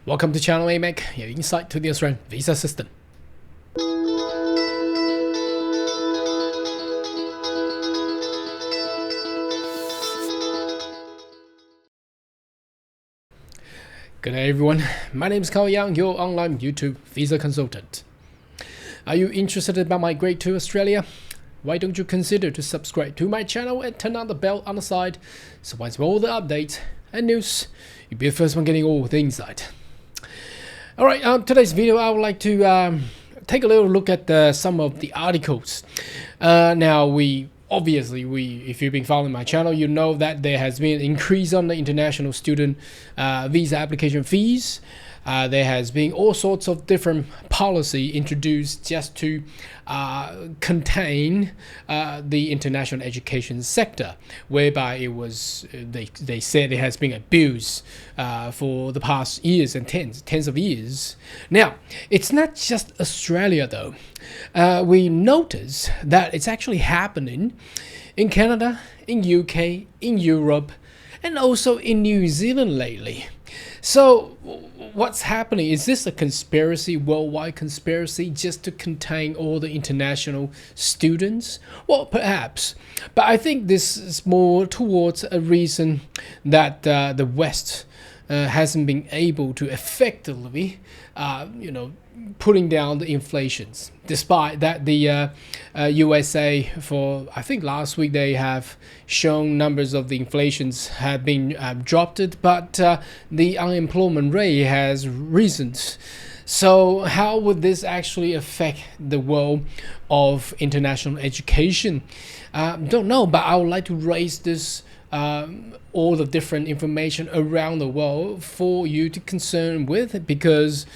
Welcome to Channel AMAC, your insight to the Australian visa system. Good day everyone, my name is Carl Young, your online YouTube visa consultant. Are you interested about my grade to Australia? Why don't you consider to subscribe to my channel and turn on the bell on the side, so once all the updates and news, you'll be the first one getting all the insight. Alright, today's video I would like to take a little look at some of the articles. Now if you've been following my channel, you know that there has been an increase on the international student visa application fees. There has been all sorts of different policy introduced just to contain the international education sector, whereby it was they said it has been abused for the past years and tens of years. Now, it's not just Australia though. We notice that it's actually happening in Canada, in UK, in Europe, and also in New Zealand lately. So what's happening? Is this a conspiracy, worldwide conspiracy, just to contain all the international students? Well, perhaps, but I think this is more towards a reason that the West hasn't been able to effectively, putting down the inflations. Despite that, the USA, for I think last week, they have shown numbers of the inflations have been dropped, but the unemployment rate has risen. So how would this actually affect the world of international education? Don't know, but I would like to raise this all the different information around the world for you to concern with, because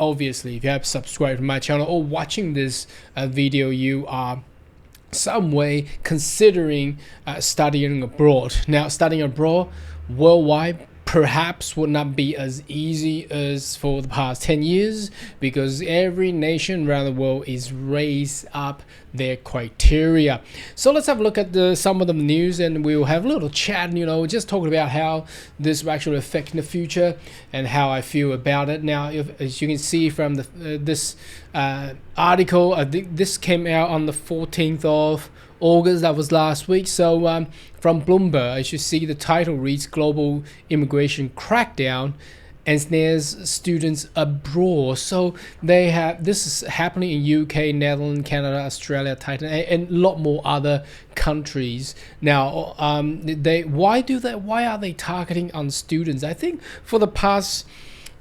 obviously if you have subscribed to my channel or watching this video, you are some way considering studying abroad. Now, studying abroad worldwide perhaps would not be as easy as for the past 10 years, because every nation around the world is raised up their criteria. So let's have a look at some of the news, and we'll have a little chat, just talking about how this will actually affect in the future and how I feel about it. Now, as you can see from this article, I think this came out on the 14th of August, that was last week. So from Bloomberg, as you see, the title reads Global Immigration Crackdown ensnares students abroad. So this is happening in UK, Netherlands, Canada, Australia, Titan, and a lot more other countries. Now, why are they targeting on students? I think for the past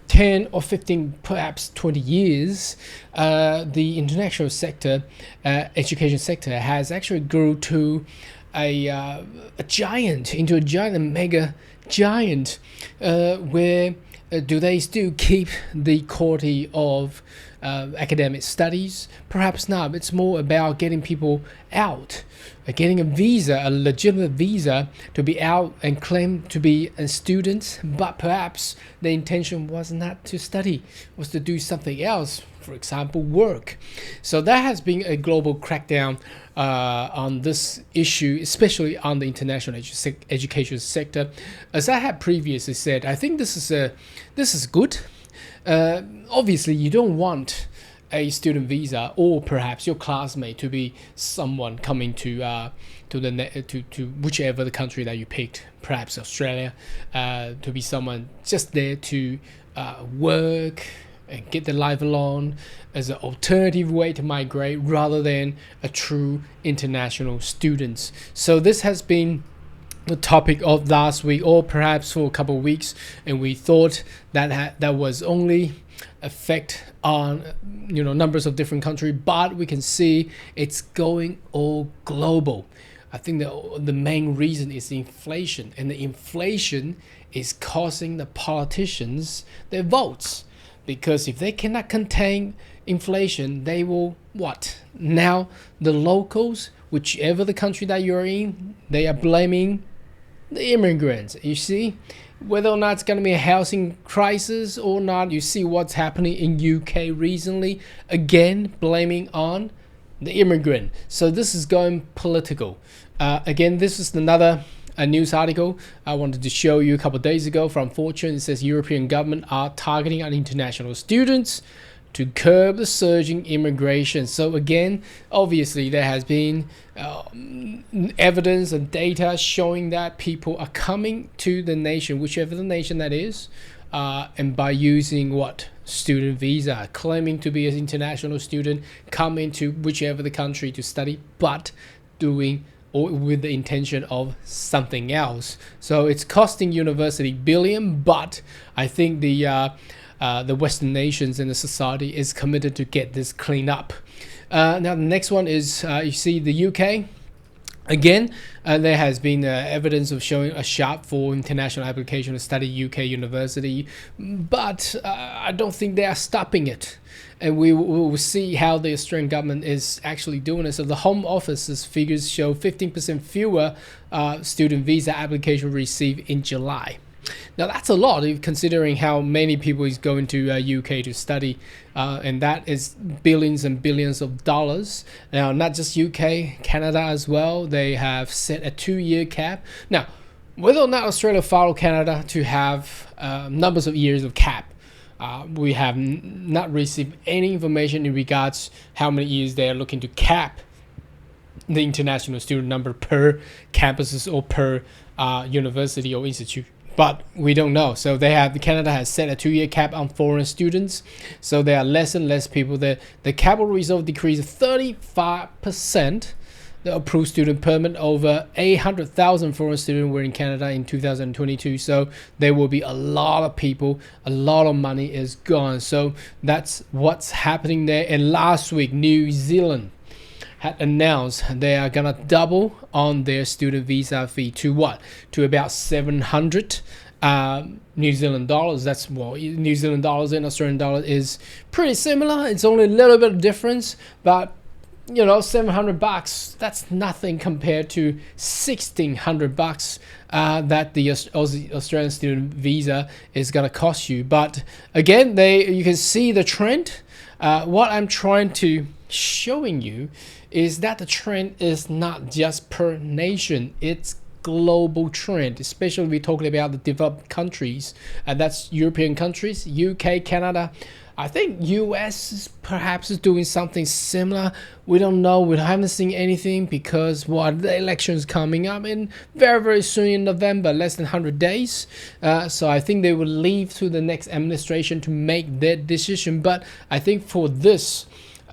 10 or 15, perhaps 20 years, the international sector, education sector, has actually grew to a mega giant, where do they still keep the quality of academic studies? Perhaps not. It's more about getting people out, getting a legitimate visa to be out and claim to be a student, but perhaps the intention was not to study, was to do something else, for example, work. So that has been a global crackdown on this issue, especially on the international education sector. As I had previously said, I think this is good. Obviously, you don't want a student visa or perhaps your classmate to be someone coming to whichever the country that you picked, perhaps Australia, to be someone just there to work and get their life along as an alternative way to migrate rather than a true international student. So this has been the topic of last week, or perhaps for a couple of weeks, and we thought that that was only effect on numbers of different countries, but we can see it's going all global. I think the main reason is the inflation, and the inflation is causing the politicians their votes, because if they cannot contain inflation, they will what? Now the locals, whichever the country that you're in, they are blaming the immigrants. You see, whether or not it's going to be a housing crisis or not, you see what's happening in UK recently, again blaming on the immigrant. So this is going political. Again, this is another a news article I wanted to show you a couple of days ago from Fortune. It says European government are targeting on international students to curb the surging immigration. So again, obviously there has been evidence and data showing that people are coming to the nation, whichever the nation that is, and by using what? Student visa, claiming to be an international student, come into whichever the country to study, but doing or with the intention of something else. So it's costing university billion, but I think the Western nations and the society is committed to get this cleaned up. Now the next one is you see the UK. Again, there has been evidence of showing a sharp for international application to study UK university, but I don't think they are stopping it. And we will see how the Australian government is actually doing it. So the Home Office's figures show 15% fewer student visa applications received in July. Now that's a lot, considering how many people is going to UK to study, and that is billions and billions of dollars. Now, not just UK, Canada as well. They have set a 2-year cap. Now, whether or not Australia follow Canada to have numbers of years of cap, we have not received any information in regards how many years they are looking to cap the international student number per campuses or per university or institute. But we don't know. So Canada has set a 2-year cap on foreign students. So there are less and less people there. The capital result decreased 35%. The approved student permit, over 800,000 foreign students were in Canada in 2022. So there will be a lot of people, a lot of money is gone. So that's what's happening there. And last week, New Zealand had announced they are gonna double on their student visa fee to what? To about 700 New Zealand dollars. That's, well, New Zealand dollars and Australian dollars is pretty similar. It's only a little bit of difference, but you know, $700, that's nothing compared to $1,600 that the Australian student visa is gonna cost you. But again, you can see the trend. What I'm trying to showing you is that the trend is not just per nation, it's global trend, especially we're talking about the developed countries, and that's European countries, UK, Canada. I think US is perhaps doing something similar. We don't know. We haven't seen anything because the election is coming up in very, very soon in November, less than 100 days. So I think they will leave to the next administration to make their decision. But I think for this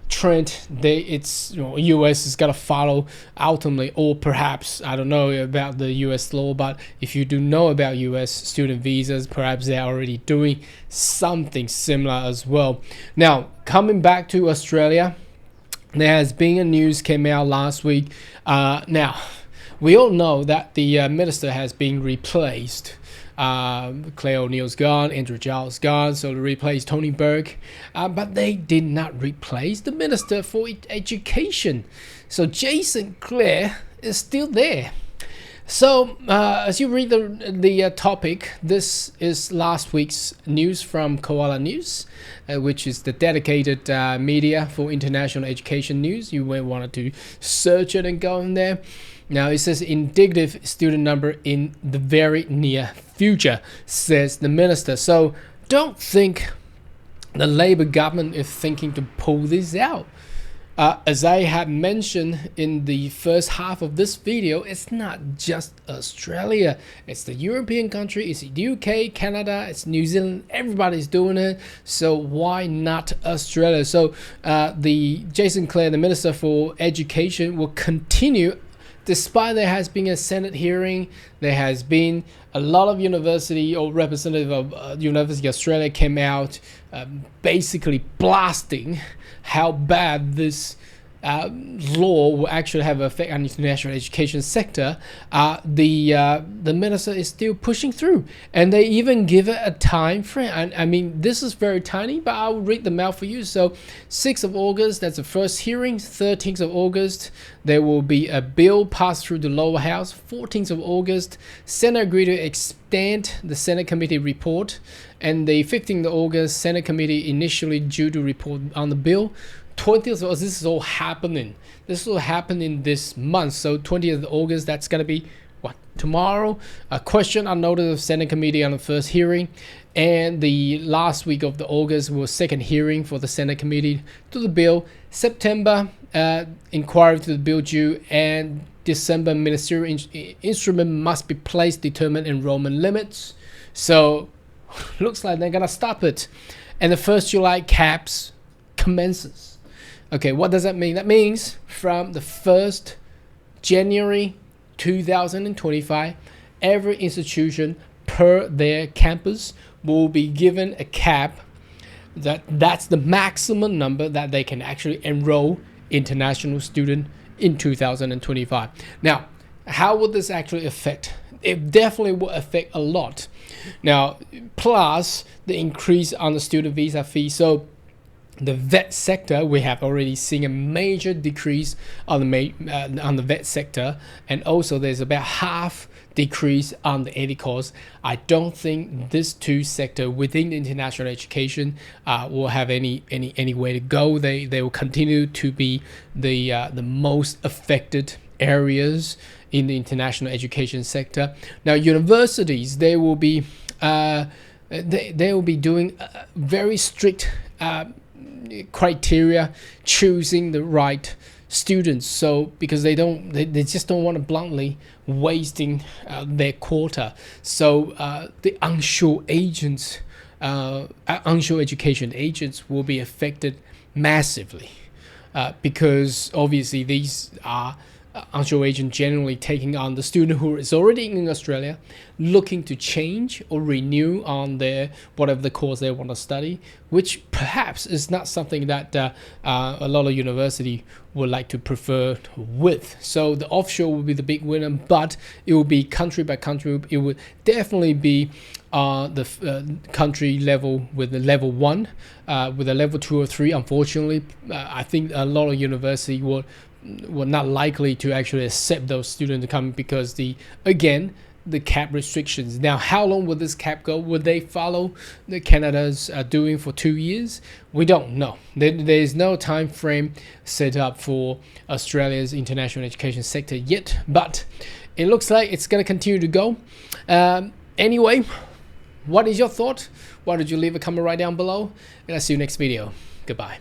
trend, US is gonna follow ultimately, or perhaps I don't know about the US law, but if you do know about US student visas, perhaps they're already doing something similar as well. Now, coming back to Australia, there has been a news came out last week. Now, we all know that the minister has been replaced. Claire O'Neill's gone, Andrew Giles gone, so they replaced Tony Burke, but they did not replace the Minister for Education. So Jason Clare is still there. So as you read the topic, this is last week's news from Koala News, which is the dedicated media for international education news. You may want to search it and go in there. Now it says indicative student number in the very near future, says the minister. So don't think the Labour government is thinking to pull this out. As I had mentioned in the first half of this video, it's not just Australia. It's the European country, it's the UK, Canada, it's New Zealand. Everybody's doing it. So why not Australia? So the Jason Clare, the Minister for Education, will continue. Despite there has been a Senate hearing, there has been a lot of university or representative of University of Australia came out basically blasting how bad this law will actually have an effect on the international education sector. The minister is still pushing through, and they even give it a time frame. I mean, this is very tiny, but I'll read them out for you. So 6th of August, that's the first hearing. 13th of August, there will be a bill passed through the lower house. 14th of August, Senate agreed to extend the Senate committee report, and the 15th of August, Senate committee initially due to report on the bill. 20th of August, this is all happening. This will happen in this month. So 20th of August, that's going to be, what, tomorrow. A question on notice of Senate committee on the first hearing, and the last week of the August was second hearing for the Senate committee to the bill. September, inquiry to the bill due, and December ministerial instrument must be placed, determine enrollment limits. So looks like they're gonna stop it, and the 1st July caps commences. Okay, what does that mean? That means from the 1st January 2025, every institution per their campus will be given a cap. That's the maximum number that they can actually enroll international student in 2025. Now, how will this actually affect? It definitely will affect a lot. Now, plus the increase on the student visa fee. So the vet sector, we have already seen a major decrease on the vet sector, and also there's about half decrease on the AD course. I don't think these two sectors within the international education will have any way to go. They will continue to be the most affected areas in the international education sector. Now, universities, they will be doing very strict criteria choosing the right students, so because they just don't want to bluntly wasting their quota. So the onshore agents, onshore education agents will be affected massively, because obviously these are onshore agent generally taking on the student who is already in Australia, looking to change or renew on their whatever the course they want to study, which perhaps is not something that a lot of university would like to prefer with. So the offshore will be the big winner, but it will be country by country. It would definitely be the country level with the level 1, with a level 2 or 3. Unfortunately, I think a lot of university were not likely to actually accept those students to come because the cap restrictions. Now, how long will this cap go? Will they follow the Canada's doing for 2 years? We don't know. There is no time frame set up for Australia's international education sector yet, but it looks like it's going to continue to go. Anyway, what is your thought? Why don't you leave a comment right down below, and I'll see you next video. Goodbye.